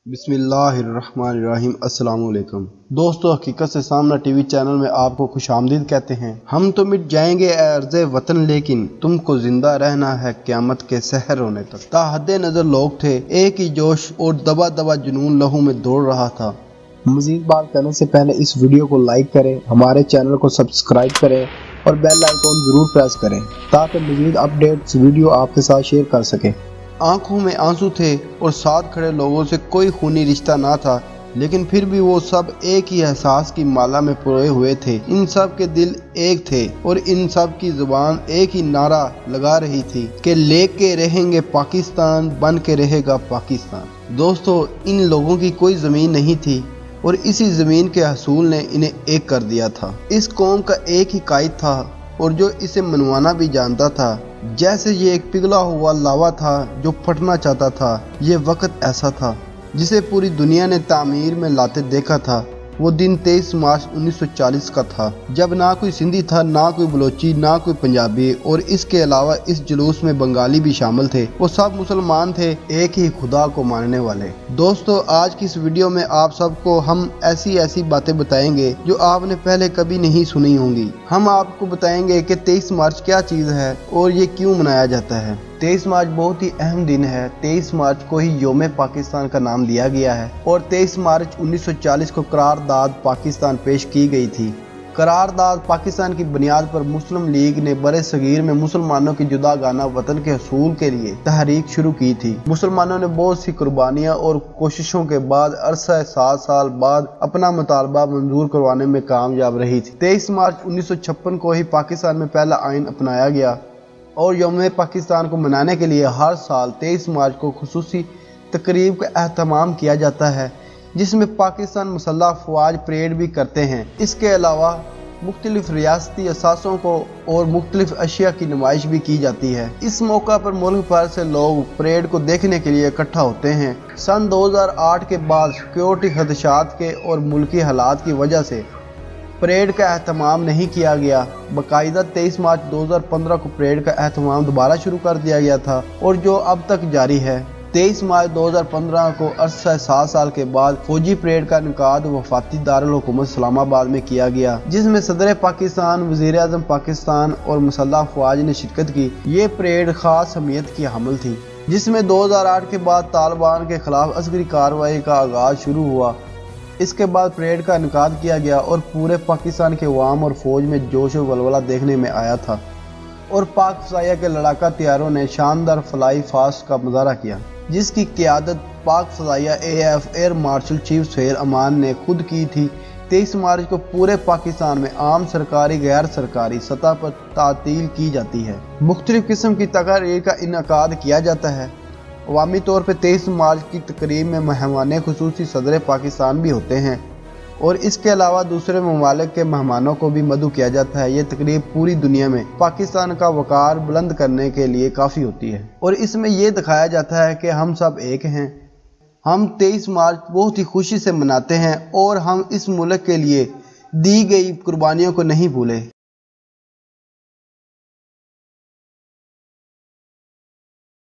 बिस्मिल्लाहिर्रहमानिर्रहीम। अस्सलाम वालेकुम दोस्तों, हकीकत से सामना टीवी चैनल में आपको खुशामदीद कहते हैं। हम तो मिट जाएंगे अर्ज़े वतन, लेकिन तुमको जिंदा रहना है क़यामत के सहर होने तक। ताहद्दे नजर लोग थे, एक ही जोश और दबा दबा जुनून लहू में दौड़ रहा था। मजीद बात करने से पहले इस वीडियो को लाइक करें, हमारे चैनल को सब्सक्राइब करें और बेल आइकॉन जरूर प्रेस करें ताकि मजीद अपडेट्स वीडियो आपके साथ शेयर कर सकें। आंखों में आंसू थे और साथ खड़े लोगों से कोई खूनी रिश्ता ना था, लेकिन फिर भी वो सब एक ही एहसास की माला में पिरोए हुए थे। इन सब के दिल एक थे और इन सब की जुबान एक ही नारा लगा रही थी कि लेके रहेंगे पाकिस्तान, बन के रहेगा पाकिस्तान। दोस्तों, इन लोगों की कोई ज़मीन नहीं थी और इसी ज़मीन के हसूल ने इन्हें एक कर दिया था। इस कौम का एक ही कायद था और जो इसे मनवाना भी जानता था। जैसे ये एक पिघला हुआ लावा था जो फटना चाहता था। ये वक्त ऐसा था जिसे पूरी दुनिया ने तामीर में लाते देखा था। वो दिन 23 मार्च 1940 का था, जब ना कोई सिंधी था, ना कोई बलोची, ना कोई पंजाबी, और इसके अलावा इस जुलूस में बंगाली भी शामिल थे। वो सब मुसलमान थे, एक ही खुदा को मानने वाले। दोस्तों, आज की इस वीडियो में आप सबको हम ऐसी बातें बताएंगे जो आपने पहले कभी नहीं सुनी होंगी। हम आपको बताएंगे कि 23 मार्च क्या चीज़ है और ये क्यों मनाया जाता है। 23 मार्च बहुत ही अहम दिन है। 23 मार्च को ही योम पाकिस्तान का नाम दिया गया है और 23 मार्च 1940 को करारदाद पाकिस्तान पेश की गई थी। करारदाद पाकिस्तान की बुनियाद पर मुस्लिम लीग ने बरे सगीर में मुसलमानों की जुदागाना वतन के हसूल के लिए तहरीक शुरू की थी। मुसलमानों ने बहुत सी कुर्बानियां और कोशिशों के बाद अरसा 7 साल बाद अपना मुतालबा मंजूर करवाने में कामयाब रही थी। 23 मार्च 1956 को ही पाकिस्तान में पहला आइन अपनाया गया और यौम पाकिस्तान को मनाने के लिए हर साल 23 मार्च को खुसूसी तकरीब का एहतमाम किया जाता है, जिसमें पाकिस्तान मुसल्लह अफवाज परेड भी करते हैं। इसके अलावा मुख्तलिफ रियासती असासों को और मुख्तलिफ अशिया की नुमाइश भी की जाती है। इस मौका पर मुल्क भर से लोग परेड को देखने के लिए इकट्ठा होते हैं। सन 2008 के बाद सिक्योरिटी खदशात के और मुल्की हालात की वजह से परेड का एहतमाम नहीं किया गया। बाकायदा 23 मार्च 2015 को परेड का एहतमाम दोबारा शुरू कर दिया गया था और जो अब तक जारी है। 23 मार्च 2015 को अरसा 7 साल के बाद फौजी परेड का इनकाद वफाती दारुल हुकूमत इस्लामाबाद में किया गया, जिसमें सदर पाकिस्तान, वज़ीर आज़म पाकिस्तान और मुसल्लह अफवाज ने शिरकत की। ये परेड खास अहमियत की हामिल थी, जिसमें 2008 के बाद तालिबान के खिलाफ अस्करी कार्रवाई का आगाज शुरू हुआ। इसके बाद परेड का इनकाद किया गया और पूरे पाकिस्तान के अवाम और फौज में जोश और वलवला देखने में आया था और पाक फ़ज़ाइया के लड़ाका तैयारों ने शानदार फ्लाई फास्ट का मुजाहरा किया, जिसकी क़यादत पाक फ़ज़ाइया AF air marshal chief Suhail Aman ने खुद की थी। 23 मार्च को पूरे पाकिस्तान में आम सरकारी गैर सरकारी सतह पर तातील की जाती है। मुख्तलिफ किस्म की तकारीर का इनकाद किया जाता है। अवामी तौर पर 23 मार्च की तकरीब में मेहमान खुसूसी सदर पाकिस्तान भी होते हैं और इसके अलावा दूसरे ममालिक के मेहमानों को भी मदऊ किया जाता है। ये तकरीब पूरी दुनिया में पाकिस्तान का वक़ार बुलंद करने के लिए काफ़ी होती है और इसमें यह दिखाया जाता है कि हम सब एक हैं। हम 23 मार्च बहुत ही खुशी से मनाते हैं और हम इस मुल्क के लिए दी गई कुर्बानियों को नहीं भूले।